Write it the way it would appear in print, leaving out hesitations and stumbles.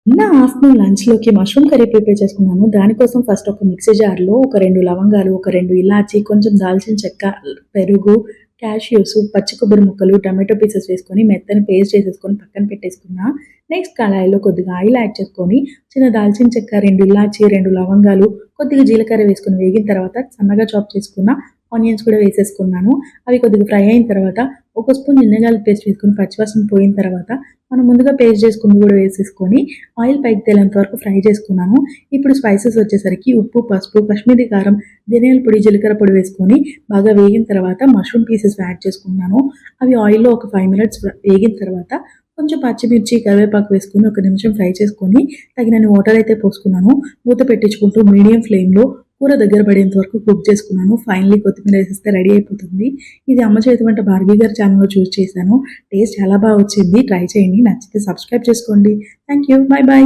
నిన్న afternoon లంచ్‌లోకి mushroom curry prepare చేసుకున్నాను. దానికోసం ఫస్ట్ ఒక మిక్సీ జార్‌లో ఒక 2 లవంగాలు, ఒక 2 ఇలాచీ, కొంచెం దాల్చిన చెక్క, పెరుగు, క్యాష్యూస్, పచ్చి కొబ్బరి ముక్కలు, టమాటో పీసెస్ వేసుకొని మెత్తని పేస్ట్ చేసేసుకొని పక్కన పెట్టేసుకున్నా. నెక్స్ట్ కళాయిలో కొద్దిగా ఆయిల్ యాడ్ చేసుకొని చిన్న దాల్చిన చెక్క, 2 ఇలాచీ, 2 లవంగాలు, కొద్దిగా జీలకర్ర వేసుకొని వేగిన తర్వాత సన్నగా చాప్ చేసుకున్న ఆనియన్స్ కూడా వేసేసుకున్నాను. అవి కొద్దిగా ఫ్రై అయిన తర్వాత ఒక స్పూన్ జింజర్ పేస్ట్ వేసుకొని పచ్చివాసన పోయిన తర్వాత మనం ముందుగా పేస్ట్ చేసుకుంది కూడా వేసేసుకొని ఆయిల్ పైకి తేలేంత వరకు ఫ్రై చేసుకున్నాను. ఇప్పుడు స్పైసెస్ వచ్చేసరికి ఉప్పు, పసుపు, కాశ్మీరీ కారం, ధనియాల పొడి, జీలకర్ర పొడి వేసుకొని బాగా వేగిన తర్వాత మష్రూమ్ పీసెస్ యాడ్ చేసుకున్నాను. అవి ఆయిల్‌లో ఒక 5 మినిట్స్ వేగిన తర్వాత కొంచెం పచ్చిమిర్చి, కరివేపాకు వేసుకొని ఒక నిమిషం ఫ్రై చేసుకొని తగినన్ని వాటర్ అయితే పోసుకున్నాను. మూత పెట్టించుకుంటూ మీడియం ఫ్లేమ్‌లో కూర దగ్గర పడేంత వరకు కుక్ చేసుకున్నాను. ఫైనల్లీ కొత్తిమీర వేసేస్తే రెడీ అయిపోతుంది. ఇది అమ్మ చేతి వంట భార్గవి గారి ఛానల్‌లో చూసి చేశాను. టేస్ట్ చాలా బాగా వచ్చింది. ట్రై చేయండి. నచ్చితే సబ్స్క్రైబ్ చేసుకోండి. Thank you. బై.